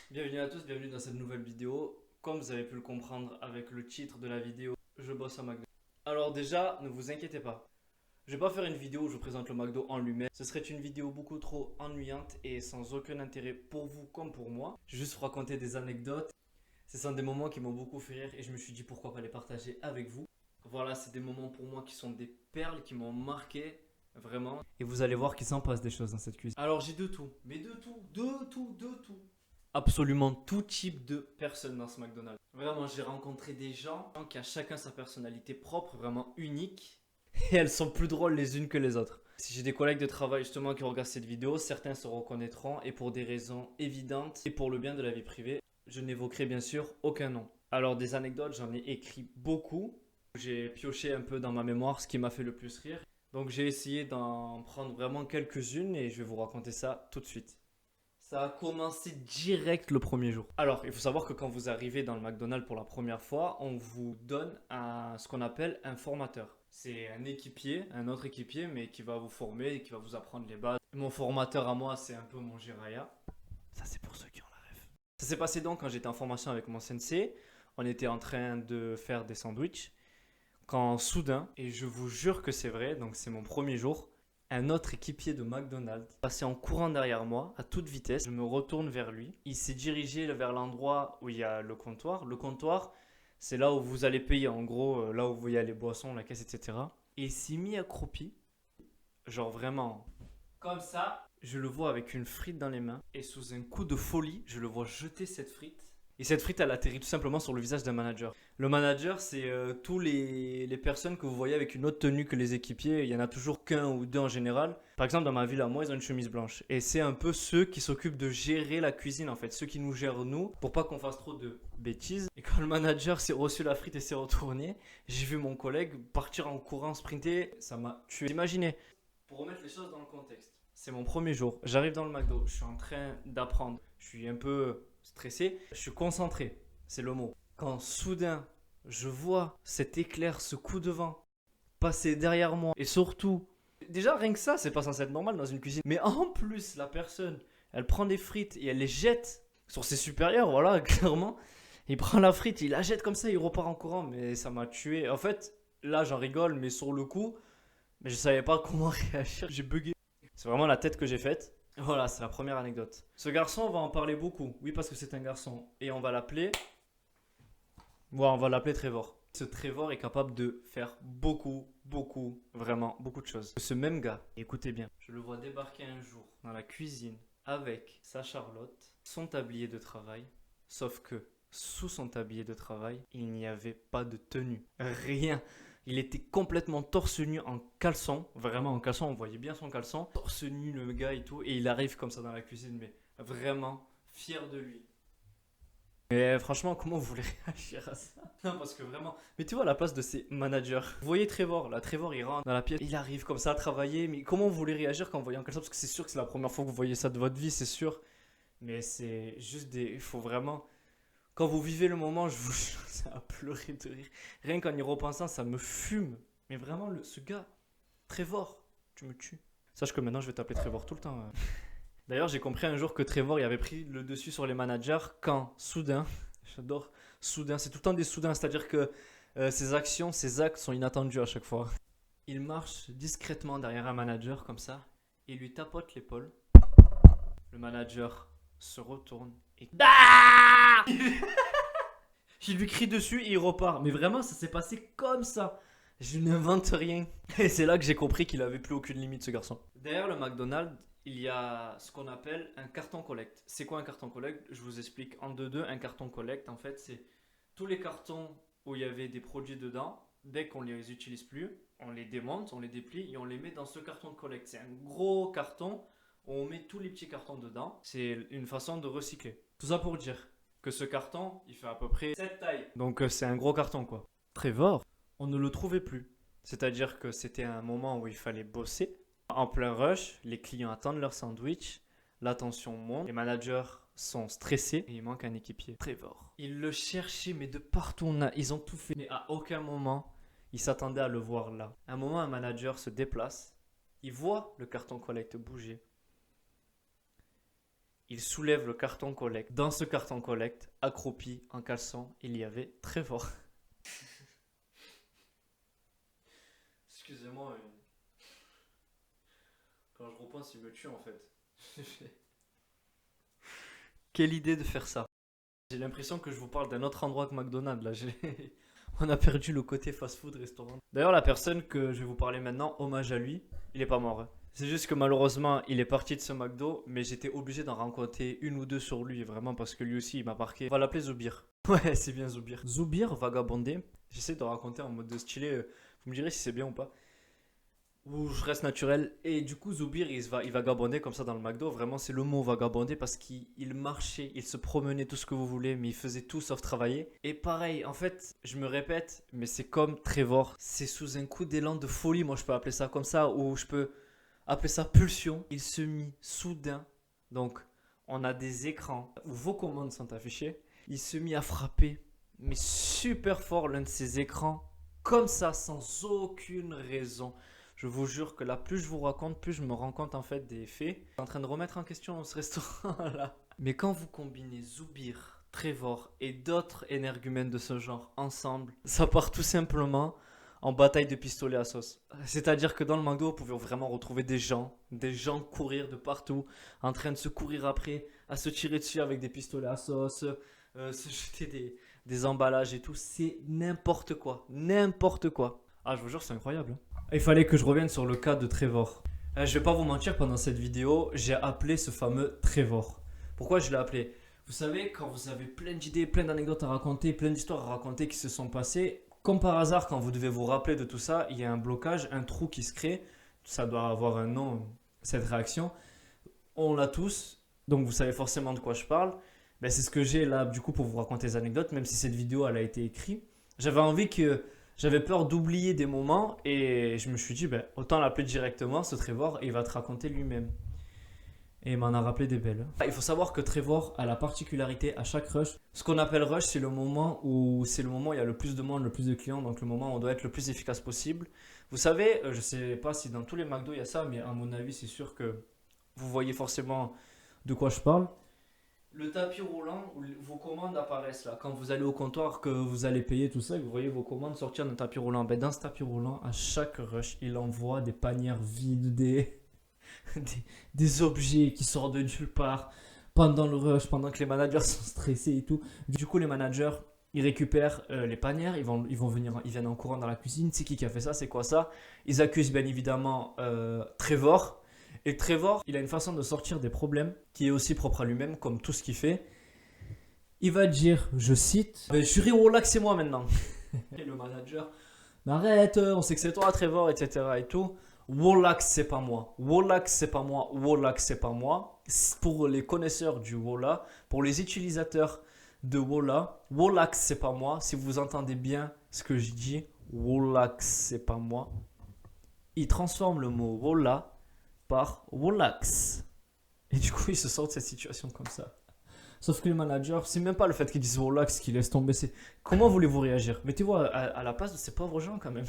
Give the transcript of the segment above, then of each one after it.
Bienvenue à tous, bienvenue dans cette nouvelle vidéo. Comme vous avez pu le comprendre avec le titre de la vidéo, je bosse à McDo. Alors déjà, ne vous inquiétez pas. Je vais pas faire une vidéo où je vous présente le McDo en lui-même. Ce serait une vidéo beaucoup trop ennuyante et sans aucun intérêt pour vous comme pour moi. Je vais juste vous raconter des anecdotes. Ce sont des moments qui m'ont beaucoup fait rire et je me suis dit pourquoi pas les partager avec vous. Voilà, c'est des moments pour moi qui sont des perles qui m'ont marqué. Vraiment. Et vous allez voir qu'il s'en passe des choses dans cette cuisine. Alors j'ai de tout, mais de tout. Absolument tout type de personnes dans ce McDonald's. Vraiment, j'ai rencontré des gens qui ont chacun sa personnalité propre, vraiment unique. Et elles sont plus drôles les unes que les autres. Si j'ai des collègues de travail justement qui regardent cette vidéo, certains se reconnaîtront et pour des raisons évidentes et pour le bien de la vie privée, je n'évoquerai bien sûr aucun nom. Alors des anecdotes, j'en ai écrit beaucoup. J'ai pioché un peu dans ma mémoire ce qui m'a fait le plus rire. Donc j'ai essayé d'en prendre vraiment quelques-unes et je vais vous raconter ça tout de suite. Ça a commencé direct le premier jour. Alors, il faut savoir que quand vous arrivez dans le McDonald's pour la première fois, on vous donne ce qu'on appelle un formateur. C'est un équipier, un autre équipier, mais qui va vous former et qui va vous apprendre les bases. Mon formateur à moi, c'est un peu mon Jiraya. Ça, c'est pour ceux qui ont la ref. Ça s'est passé donc quand j'étais en formation avec mon sensei. On était en train de faire des sandwichs. Quand soudain, et je vous jure que c'est vrai, donc c'est mon premier jour, un autre équipier de McDonald's passait en courant derrière moi à toute vitesse. Je me retourne vers lui. Il s'est dirigé vers l'endroit où il y a le comptoir. Le comptoir, c'est là où vous allez payer, en gros, là où il y a les boissons, la caisse, etc. Et il s'est mis accroupi, genre vraiment comme ça. Je le vois avec une frite dans les mains et sous un coup de folie, je le vois jeter cette frite. Et cette frite, elle atterrit tout simplement sur le visage d'un manager. Le manager, c'est tous les personnes que vous voyez avec une autre tenue que les équipiers. Il y en a toujours qu'un ou deux en général. Par exemple, dans ma ville à moi, ils ont une chemise blanche. Et c'est un peu ceux qui s'occupent de gérer la cuisine, en fait. Ceux qui nous gèrent, nous, pour pas qu'on fasse trop de bêtises. Et quand le manager s'est reçu la frite et s'est retourné, j'ai vu mon collègue partir en courant, sprinter. Ça m'a tué. Imaginez. Pour remettre les choses dans le contexte. C'est mon premier jour. J'arrive dans le McDo. Je suis en train d'apprendre. Je suis un peu stressé. Je suis concentré. C'est le mot. Quand soudain, je vois cet éclair, ce coup de vent passer derrière moi. Et surtout, déjà rien que ça, c'est pas censé être normal dans une cuisine. Mais en plus, la personne, elle prend des frites et elle les jette sur ses supérieurs, voilà, clairement. Il prend la frite, il la jette comme ça, il repart en courant. Mais ça m'a tué. En fait, là, j'en rigole, mais sur le coup, mais je savais pas comment réagir. J'ai bugué. C'est vraiment la tête que j'ai faite. Voilà, c'est la première anecdote. Ce garçon, on va en parler beaucoup. Oui, parce que c'est un garçon. Et on va l'appeler. Bon, on va l'appeler Trevor. Ce Trevor est capable de faire vraiment beaucoup de choses. Ce même gars, écoutez bien, je le vois débarquer un jour dans la cuisine avec sa Charlotte, son tablier de travail, sauf que sous son tablier de travail, il n'y avait pas de tenue. Rien. Il était complètement torse nu en caleçon, vraiment en caleçon, on voyait bien son caleçon, torse nu le gars et tout, et il arrive comme ça dans la cuisine, mais vraiment fier de lui. Mais franchement, comment vous voulez réagir à ça? Non, parce que vraiment. Mais tu vois, à la place de ces managers. Vous voyez Trevor, là, Trevor, il rentre dans la pièce, il arrive comme ça à travailler. Mais comment vous voulez réagir quand vous voyez un comme ça? Parce que c'est sûr que c'est la première fois que vous voyez ça de votre vie, c'est sûr. Mais c'est juste des. Il faut vraiment. Quand vous vivez le moment, je vous jure, ça a pleuré de rire. Rien qu'en y repensant, ça me fume. Mais vraiment, ce gars, Trevor, tu me tues. Sache que maintenant, je vais t'appeler Trevor tout le temps. D'ailleurs, j'ai compris un jour que Trevor il avait pris le dessus sur les managers quand, soudain, j'adore, soudain, c'est tout le temps des soudains, c'est-à-dire que ses actions, ses actes sont inattendus à chaque fois. Il marche discrètement derrière un manager comme ça et lui tapote l'épaule. Le manager se retourne et il lui crie dessus et il repart. Mais vraiment, ça s'est passé comme ça. Je n'invente rien. Et c'est là que j'ai compris qu'il avait plus aucune limite, ce garçon. Derrière le McDonald's, il y a ce qu'on appelle un carton collecte. C'est quoi un carton collecte? Je vous explique en deux. Un carton collecte, en fait, c'est tous les cartons où il y avait des produits dedans. Dès qu'on ne les utilise plus, on les démonte, on les déplie et on les met dans ce carton de collecte. C'est un gros carton où on met tous les petits cartons dedans. C'est une façon de recycler. Tout ça pour dire que ce carton, il fait à peu près cette taille. Donc c'est un gros carton quoi. Trevor, on ne le trouvait plus. C'est-à-dire que c'était un moment où il fallait bosser. En plein rush, les clients attendent leur sandwich, la tension monte, les managers sont stressés et il manque un équipier. Trevor. Ils le cherchaient mais de partout, ils ont tout fait. Mais à aucun moment, ils s'attendaient à le voir là. À un moment, un manager se déplace, il voit le carton collecte bouger. il soulève le carton collecte. Dans ce carton collecte, accroupi en caleçon, il y avait Trevor. Excusez-moi, mais quand je repense, il me tue en fait. Quelle idée de faire ça. J'ai l'impression que je vous parle d'un autre endroit que McDonald's là. On a perdu le côté fast-food restaurant. D'ailleurs, la personne que je vais vous parler maintenant, hommage à lui, il est pas mort, hein. C'est juste que malheureusement, il est parti de ce McDo, mais j'étais obligé d'en rencontrer une ou deux sur lui, vraiment, parce que lui aussi, il m'a marqué. On va l'appeler Zoubir. Ouais, c'est bien Zoubir. Zoubir, vagabondé. J'essaie de raconter en mode de stylé. Vous me direz si c'est bien ou pas. Ou je reste naturel. Et du coup, Zoubir, il vagabondait comme ça dans le McDo. Vraiment, c'est le mot vagabonder parce qu'il marchait, il se promenait, tout ce que vous voulez, mais il faisait tout sauf travailler. Et pareil, en fait, je me répète, mais c'est comme Trevor. C'est sous un coup d'élan de folie, moi je peux appeler ça comme ça, ou je peux appeler ça pulsion. Il se mit soudain, donc on a des écrans où vos commandes sont affichées. Il se mit à frapper, mais super fort, l'un de ces écrans, comme ça, sans aucune raison. Je vous jure que là, plus je vous raconte, plus je me rends compte en fait des faits. Je suis en train de remettre en question ce restaurant-là. Mais quand vous combinez Zoubir, Trevor et d'autres énergumènes de ce genre ensemble, ça part tout simplement en bataille de pistolets à sauce. C'est-à-dire que dans le McDo, vous pouvez vraiment retrouver des gens courir de partout, en train de se courir après, à se tirer dessus avec des pistolets à sauce, se jeter des emballages et tout. C'est n'importe quoi, n'importe quoi. Ah, je vous jure, c'est incroyable, hein. Il fallait que je revienne sur le cas de Trevor. Je vais pas vous mentir, pendant cette vidéo, j'ai appelé ce fameux Trevor. Pourquoi je l'ai appelé? Vous savez, quand vous avez plein d'idées, plein d'anecdotes à raconter, plein d'histoires à raconter qui se sont passées, comme par hasard, quand vous devez vous rappeler de tout ça, il y a un blocage, un trou qui se crée. Ça doit avoir un nom, cette réaction. On l'a tous, donc vous savez forcément de quoi je parle. Ben, c'est ce que j'ai là, du coup, pour vous raconter des anecdotes, même si cette vidéo, elle a été écrite. J'avais peur d'oublier des moments et je me suis dit, ben, autant l'appeler directement, ce Trevor, et il va te raconter lui-même. Et il m'en a rappelé des belles. Il faut savoir que Trevor a la particularité à chaque rush. Ce qu'on appelle rush, c'est le moment où il y a le plus de monde, le plus de clients, donc le moment où on doit être le plus efficace possible. Vous savez, je ne sais pas si dans tous les McDo il y a ça, mais à mon avis, c'est sûr que vous voyez forcément de quoi je parle. Le tapis roulant où vos commandes apparaissent là. Quand vous allez au comptoir, que vous allez payer tout ça, et que vous voyez vos commandes sortir d'un tapis roulant. Ben, dans ce tapis roulant, à chaque rush, il envoie des panières vides, des objets qui sortent de nulle part pendant le rush, pendant que les managers sont stressés et tout. Du coup, les managers, ils récupèrent les panières, ils viennent en courant dans la cuisine. C'est qui a fait ça? C'est quoi ça? Ils accusent bien évidemment Trevor. Et Trevor, il a une façon de sortir des problèmes qui est aussi propre à lui-même, comme tout ce qu'il fait. Il va dire, je cite, je suis relax, c'est moi maintenant. Et le manager, mais arrête, on sait que c'est toi Trevor, etc. et tout. Wolax, c'est pas moi. Wolax, c'est pas moi. Wolax, c'est pas moi. Pour les connaisseurs du Wola, pour les utilisateurs de Wola, Wolax, c'est pas moi. Si vous entendez bien ce que je dis, Wolax, c'est pas moi. Il transforme le mot Wola par Wolax. Et du coup, il se sort de cette situation comme ça. Sauf que les managers, c'est même pas le fait qu'ils disent Wolax qui laisse tomber. C'est comment voulez-vous réagir? Mettez-vous à la place de ces pauvres gens quand même.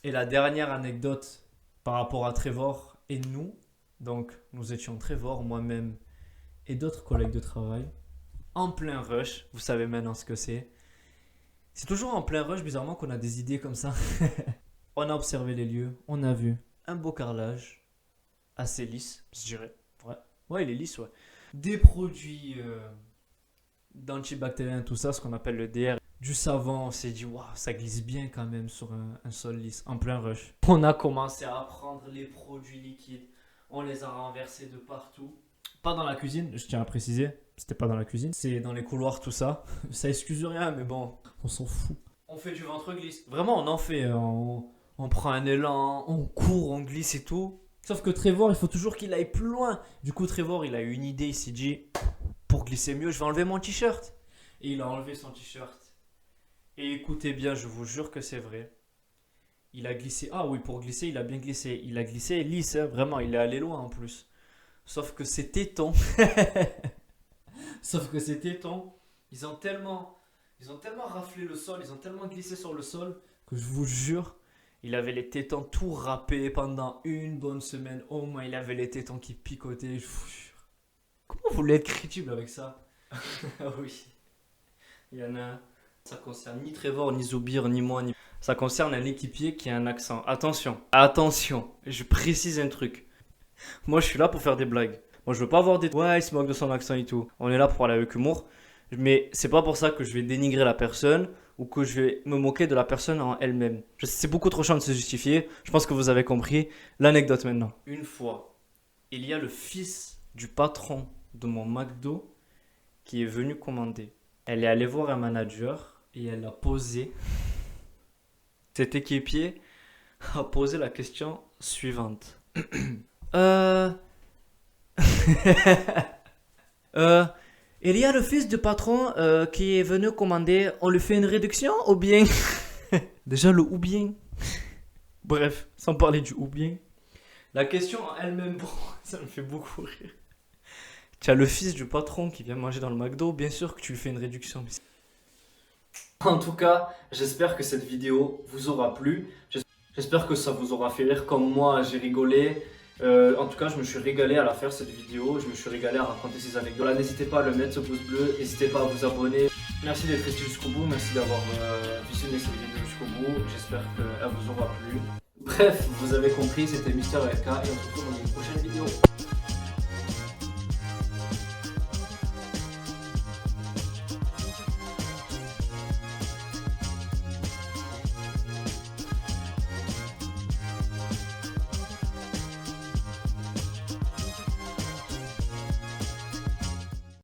Et la dernière anecdote par rapport à Trevor et nous, donc nous étions Trevor, moi-même et d'autres collègues de travail, en plein rush, vous savez maintenant ce que c'est. C'est toujours en plein rush, bizarrement, qu'on a des idées comme ça. On a observé les lieux, on a vu un beau carrelage, assez lisse, je dirais. Ouais, il est lisse, ouais. Des produits d'antibactériens, tout ça, ce qu'on appelle le DR. Du savon, on s'est dit, waouh, ça glisse bien quand même sur un sol lisse, en plein rush. On a commencé à prendre les produits liquides, on les a renversés de partout. Pas dans la cuisine, je tiens à préciser, c'était pas dans la cuisine, c'est dans les couloirs, tout ça. Ça excuse rien, mais bon, on s'en fout. On fait du ventre glisse. Vraiment, on en fait, on prend un élan, on court, on glisse et tout. Sauf que Trevor, il faut toujours qu'il aille plus loin. Du coup, Trevor, il a eu une idée, il s'est dit, pour glisser mieux, je vais enlever mon t-shirt. Et il a enlevé son t-shirt. Et écoutez bien, je vous jure que c'est vrai. Il a glissé. Ah oui, pour glisser, il a bien glissé. Il a glissé lisse, hein, vraiment, il est allé loin en plus. Sauf que ses tétons. Sauf que ses tétons, ils ont tellement raflé le sol, ils ont tellement glissé sur le sol que je vous jure, il avait les tétons tout râpés pendant une bonne semaine. Au moins, il avait les tétons qui picotaient, je vous jure. Comment vous voulez être crédible avec ça? Ah oui, il y en a un. Ça concerne ni Trevor, ni Zoubir, ni moi, ni... Ça concerne un équipier qui a un accent. Attention, attention, je précise un truc. Moi, je suis là pour faire des blagues. Moi, je veux pas avoir des... Ouais, il se moque de son accent et tout. On est là pour parler avec humour. Mais c'est pas pour ça que je vais dénigrer la personne ou que je vais me moquer de la personne en elle-même. C'est beaucoup trop chiant de se justifier. Je pense que vous avez compris. L'anecdote maintenant. Une fois, il y a le fils du patron de mon McDo qui est venu commander. Elle est allée voir un manager et elle a posé. Cet équipier a posé la question suivante. Euh... euh... Il y a le fils du patron qui est venu commander. On lui fait une réduction ou bien? Déjà le ou bien. Bref, sans parler du ou bien. La question en elle-même, bon, ça me fait beaucoup rire. Tu as le fils du patron qui vient manger dans le McDo, bien sûr que tu lui fais une réduction. En tout cas, j'espère que cette vidéo vous aura plu. J'espère que ça vous aura fait rire comme moi, j'ai rigolé. En tout cas, je me suis régalé à la faire cette vidéo. Je me suis régalé à raconter ces anecdotes. Voilà, n'hésitez pas à le mettre, ce pouce bleu. N'hésitez pas à vous abonner. Merci d'être resté jusqu'au bout. Merci d'avoir visionné cette vidéo jusqu'au bout. J'espère qu'elle vous aura plu. Bref, vous avez compris, c'était Mister LK et on se retrouve dans une prochaine vidéo.